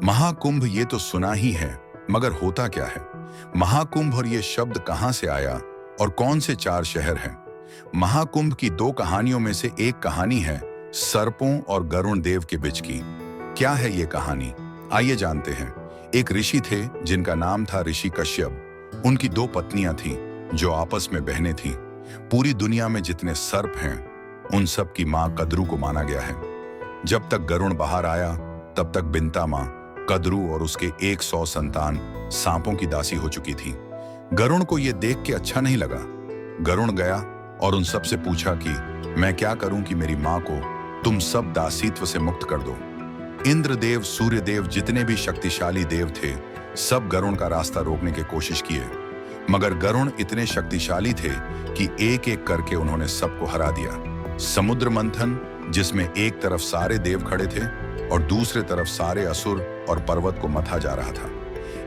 महाकुंभ ये तो सुना ही है, मगर होता क्या है? महाकुंभ और ये शब्द कहां से आया और कौन से चार शहर हैं? महाकुंभ की दो कहानियों में से एक कहानी है सर्पों और गरुण देव के बीच की। क्या है ये कहानी? आइए जानते हैं। एक ऋषि थे जिनका नाम था ऋषि कश्यप। उनकी दो पत्नियां थीं जो आपस में बहनें थीं। पूरी दुनिया में जितने सर्प हैं उन सब की मां कद्रू को माना गया है। जब तक गरुण बाहर आया तब तक बिंता मां कद्रू और उसके 100 संतान सांपों की दासी हो चुकी थी। गरुण को यह देख के अच्छा नहीं लगा। गरुण गया और उन सब से पूछा कि मैं क्या करूं कि मेरी मां को तुम सब दासीत्व से मुक्त कर दो। इंद्रदेव, सूर्यदेव, जितने भी शक्तिशाली देव थे सब गरुण का रास्ता रोकने की कोशिश किए, मगर गरुण इतने शक्तिशाली थे कि एक एक करके उन्होंने सबको हरा दिया। समुद्र मंथन, जिसमें एक तरफ सारे देव खड़े थे और दूसरे तरफ सारे असुर और पर्वत को मथा जा रहा था।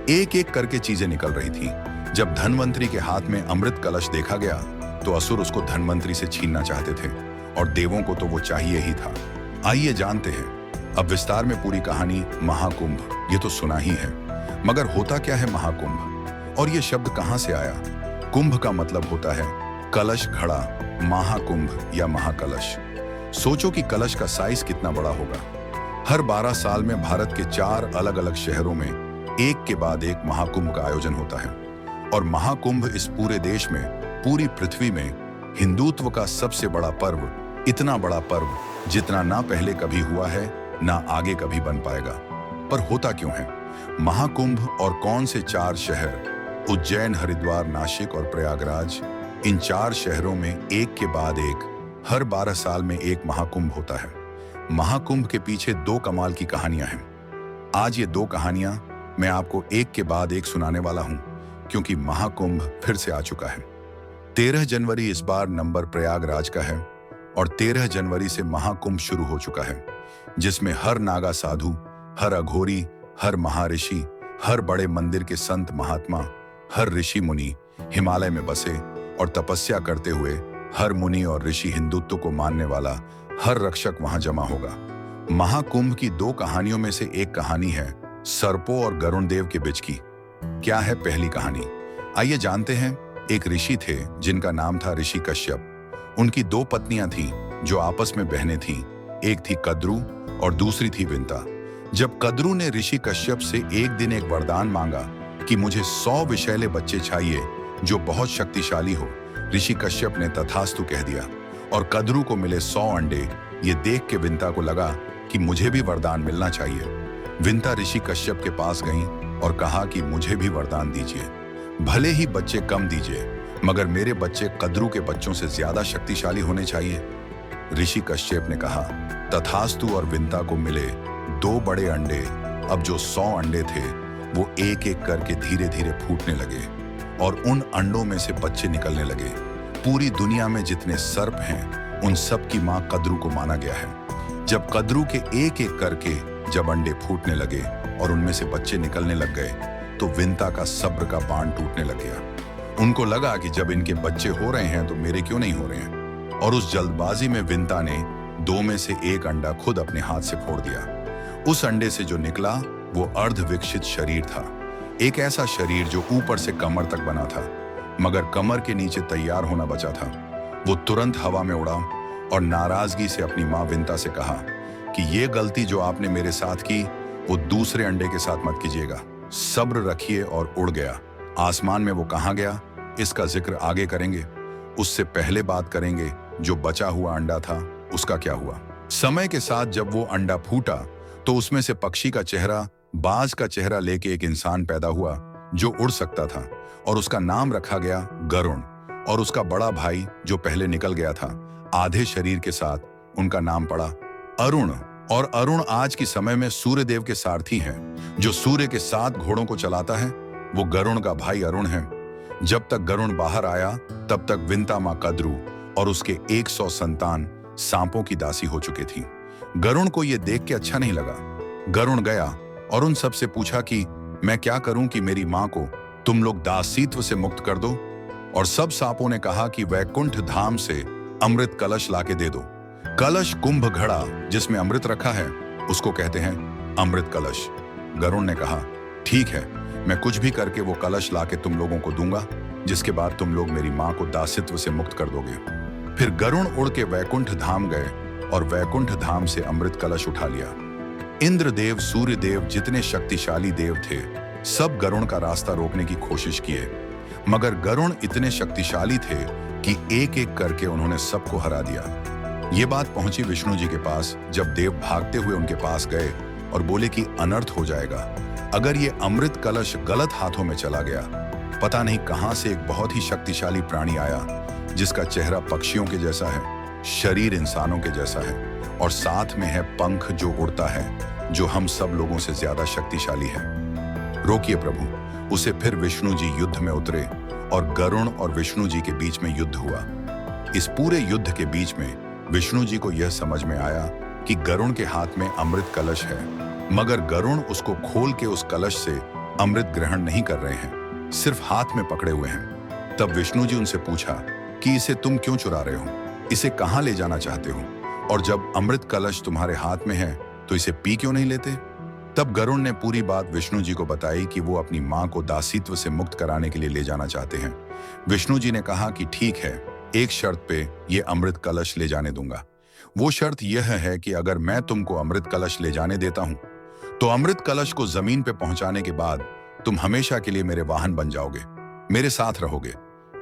एक एक करके चीजें निकल रही थी। जब धनवंतरी के हाथ में अमृत कलश देखा गया तो असुर उसको धनवंतरी से छीनना चाहते थे और देवों को तो वो चाहिए ही था। आइए जानते हैं अब विस्तार में पूरी कहानी। महाकुंभ ये तो सुना ही है, मगर होता क्या है महाकुंभ? और ये शब्द कहां से आया? कुंभ का मतलब होता है कलश, घड़ा। महाकुंभ या महाकलश। सोचो कि कलश का साइज कितना बड़ा होगा। हर 12 साल में भारत के 4 अलग अलग शहरों में एक के बाद एक महाकुंभ का आयोजन होता है। और महाकुंभ इस पूरे देश में, पूरी पृथ्वी में हिंदुत्व का सबसे बड़ा पर्व। इतना बड़ा पर्व जितना ना पहले कभी हुआ है ना आगे कभी बन पाएगा। पर होता क्यों है महाकुंभ और कौन से 4 शहर? उज्जैन, हरिद्वार, नासिक और प्रयागराज। इन 4 शहरों में एक के बाद एक हर 12 साल में एक महाकुंभ होता है। महाकुंभ के पीछे 2 कमाल की कहानियां हैं। आज ये 2 कहानियां मैं आपको एक के बाद एक सुनाने वाला हूं, क्योंकि महाकुंभ फिर से आ चुका है। 13 जनवरी इस बार नंबर प्रयागराज का है और 13 जनवरी से महाकुंभ शुरू हो चुका है, जिसमें हर नागा साधु, हर अघोरी, हर महर्षि, हर बड़े मंदिर के संत महात्मा, हर ऋषि मुनि हिमालय में बसे और तपस्या करते हुए, हर मुनि और ऋषि हिंदुत्व को मानने वाला हर रक्षक वहां जमा होगा। महाकुंभ की 2 कहानियों में से एक कहानी है सर्पों और गरुण देव के बीच की। क्या है पहली कहानी? आइए जानते हैं। एक ऋषि थे जिनका नाम था ऋषि कश्यप। उनकी 2 पत्नियां थीं जो आपस में बहनें थीं। एक थी कद्रू और दूसरी थी बिंता। जब कद्रू ने ऋषि कश्यप से एक दिन एक वरदान मांगा कि मुझे 100 विषैले बच्चे चाहिए जो बहुत शक्तिशाली हो, ऋषि कश्यप ने तथास्तु कह दिया और कद्रू को मिले 100 अंडे। ये देख के विंता को लगा कि मुझे भी वरदान मिलना चाहिए। विंता ऋषि कश्यप के पास गई और कहा कि मुझे भी वरदान दीजिए। भले ही बच्चे कम दीजिए, मगर मेरे बच्चे कद्रू के बच्चों से ज्यादा शक्तिशाली होने चाहिए। ऋषि कश्यप ने कहा तथास्तु और विंता को मिले 2 बड़े अंडे। अब जो 100 अंडे थे वो एक एक करके धीरे धीरे फूटने लगे और उन अंडों में से बच्चे निकलने लगे। पूरी दुनिया में जितने सर्प हैं उन सब की मां कद्रू को माना गया है। जब कद्रू के एक एक करके जब अंडे फूटने लगे और उनमें से बच्चे निकलने लग गए तो विंता का सब्र का बांध टूटने लग गया। उनको लगा कि जब इनके बच्चे हो रहे हैं तो मेरे क्यों नहीं हो रहे हैं। और उस जल्दबाजी में विंता ने 2 में से एक अंडा खुद अपने हाथ से फोड़ दिया। उस अंडे से जो निकला वो अर्धविकसित शरीर था। एक ऐसा शरीर जो ऊपर से कमर तक बना था, मगर कमर के नीचे तैयार होना बचा था। वो तुरंत हवा में उड़ा और नाराजगी से अपनी मां विंता से कहा कि ये गलती जो आपने मेरे साथ की वो दूसरे अंडे के साथ मत कीजिएगा। सब्र रखिए। और उड़ गया। आसमान में वो कहां गया इसका जिक्र आगे करेंगे। उससे पहले बात करेंगे जो बचा हुआ अंडा था उसका क्या हुआ। समय के साथ जब वो अंडा फूटा तो उसमें से पक्षी का चेहरा, बाज का चेहरा लेके एक इंसान पैदा हुआ जो उड़ सकता था और उसका नाम रखा गया गरुण। और उसका बड़ा भाई जो पहले निकल गया था आधे शरीर के साथ, उनका नाम पड़ा अरुण। और अरुण आज के समय में सूर्यदेव के सारथी हैं। जो सूर्य के 7 घोड़ों को चलाता है वो गरुण का भाई अरुण है। जब तक गरुण बाहर आया तब तक विंता मां कद्रू और उसके 100 संतान सांपों की दासी हो चुके थी। गरुण को यह देख के अच्छा नहीं लगा। गरुण गया और उन सब से पूछा कि मैं क्या करूं कि मेरी मां को तुम लोग दासीत्व से मुक्त कर दो। और सब सांपों ने कहा कि वैकुंठ धाम से अमृत कलश लाके दे दो। कलश, कुंभ, घड़ा जिसमें अमृत रखा है उसको कहते हैं अमृत कलश। गरुड़ ने कहा, ठीक है, मैं कुछ भी करके वो कलश लाके तुम लोगों को दूंगा, जिसके बाद तुम लोग मेरी माँ को दासित्व से मुक्त कर दोगे। फिर गरुड़ उड़ के वैकुंठ धाम गए और वैकुंठ धाम से अमृत कलश उठा लिया। इंद्रदेव, सूर्यदेव, जितने शक्तिशाली देव थे, सब गरुड़ का रास्ता रोकने की कोशिश किए, मगर गरुड़ इतने शक्तिशाली थे कि एक एक करके उन्होंने सबको हरा दिया। ये बात पहुंची विष्णु जी के पास, जब देव भागते हुए उनके पास गए और बोले कि अनर्थ हो जाएगा अगर ये अमृत कलश गलत हाथों में चला गया। पता नहीं कहां से एक बहुत ही शक्तिशाली प्राणी आया, जिसका चेहरा पक्षियों के जैसा है, शरीर इंसानों के जैसा है और साथ में है पंख जो उड़ता है, जो हम सब लोगों से ज्यादा शक्तिशाली है। रोकिए प्रभु। उसे फिर विष्णु जी युद्ध में उतरे और गरुड़ और विष्णु जी के बीच में युद्ध हुआ। इस पूरे युद्ध के बीच में विष्णु जी को यह समझ में आया कि गरुड़ के हाथ में अमृत कलश है, मगर गरुड़ उसको खोल के उस कलश से अमृत ग्रहण नहीं कर रहे हैं, सिर्फ हाथ में पकड़े हुए हैं। तब विष्णु जी उनसे पूछा कि इसे तुम क्यों चुरा रहे हो, इसे कहां ले जाना चाहते हो, और जब अमृत कलश तुम्हारे हाथ में है तो इसे पी क्यों नहीं लेते। तब गरुड़ ने पूरी बात विष्णु जी को बताई कि वो अपनी मां को दासित्व से मुक्त कराने के लिए ले जाना चाहते हैं। विष्णु जी ने कहा कि ठीक है, एक शर्त पे ये अमृत कलश ले जाने दूंगा। वो शर्त यह है कि अगर मैं तुमको अमृत कलश ले जाने देता हूं तो अमृत कलश को जमीन पे पहुंचाने के बाद तुम हमेशा के लिए मेरे वाहन बन जाओगे, मेरे साथ रहोगे।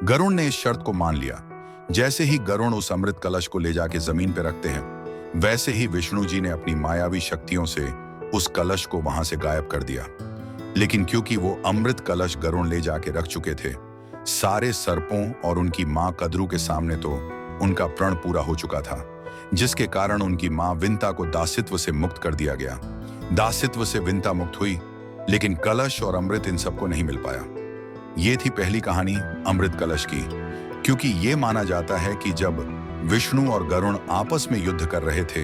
गरुड़ ने इस शर्त को मान लिया। जैसे ही गरुड़ उस अमृत कलश को ले जाके जमीन पे रखते हैं, वैसे ही विष्णु जी ने अपनी मायावी शक्तियों से उस कलश को वहां से गायब कर दिया। लेकिन क्योंकि वो अमृत कलश गरुड़ ले जाके रख चुके थे, सारे सर्पों और उनकी मां कद्रू के सामने तो उनका प्रण पूरा हो चुका था, जिसके कारण उनकी मां विंता को दासित्व से मुक्त कर दिया गया। दासित्व से विंता मुक्त हुई, लेकिन कलश और अमृत इन सबको नहीं मिल पाया। ये थी पहली कहानी अमृत कलश की। क्योंकि ये माना जाता है कि जब विष्णु और गरुड़ आपस में युद्ध कर रहे थे,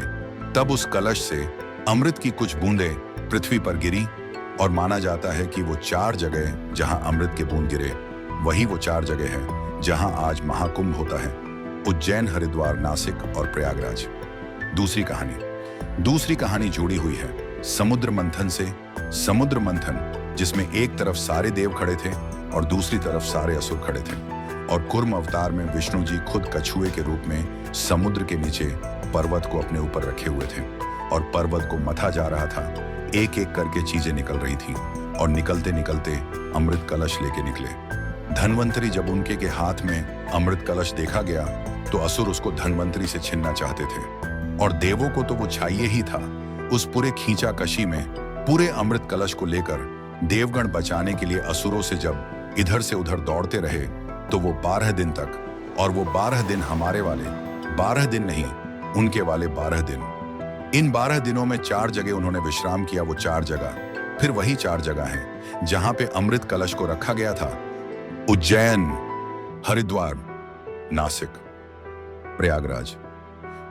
तब उस कलश से अमृत की कुछ बूंदें पृथ्वी पर गिरी, और माना जाता है कि वो 4 जगह जहां अमृत के बूंद गिरे, वही वो 4 जगह है जहां आज महाकुंभ होता है: उज्जैन, हरिद्वार, नासिक और प्रयागराज। दूसरी कहानी जुड़ी हुई है समुद्र मंथन से। समुद्र मंथन जिसमें एक तरफ सारे देव खड़े थे और दूसरी तरफ सारे असुर खड़े थे, और कुर्म अवतार में विष्णु जी खुद कछुए के रूप में समुद्र के नीचे पर्वत को अपने ऊपर रखे हुए थे, और पर्वत को मथा जा रहा था। एक एक करके चीजें निकल रही थी, और निकलते निकलते अमृत कलश लेके निकले। धनवंतरी जब उनके के हाथ में अमृत कलश देखा गया तो असुर उसको धनवंतरी से छीनना चाहते थे, और देवों को तो वो चाहिए ही था। उस पूरे खींचाकशी में पूरे अमृत कलश को लेकर देवगण बचाने के लिए असुरों से जब इधर से उधर दौड़ते रहे, तो वो 12 दिन तक, और वो 12 दिन हमारे वाले 12 दिन नहीं, उनके वाले 12 दिन। इन 12 दिनों में 4 जगह उन्होंने विश्राम किया। वो 4 जगह फिर वही 4 जगह हैं जहां पे अमृत कलश को रखा गया था: उज्जैन, हरिद्वार, नासिक, प्रयागराज।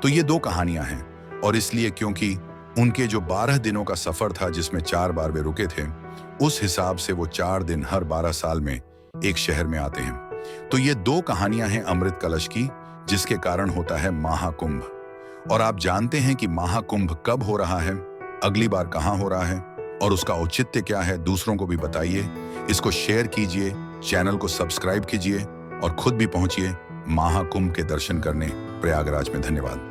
तो ये 2 कहानियां हैं, और इसलिए क्योंकि उनके जो 12 दिनों का सफर था जिसमें 4 बार वे रुके थे, उस हिसाब से वो 4 दिन हर 12 साल में एक शहर में आते हैं। तो ये 2 कहानियां हैं अमृत कलश की, जिसके कारण होता है महाकुंभ। और आप जानते हैं कि महाकुंभ कब हो रहा है, अगली बार कहां हो रहा है, और उसका औचित्य क्या है, दूसरों को भी बताइए। इसको शेयर कीजिए, चैनल को सब्सक्राइब कीजिए, और खुद भी पहुंचिए महाकुंभ के दर्शन करने प्रयागराज में। धन्यवाद।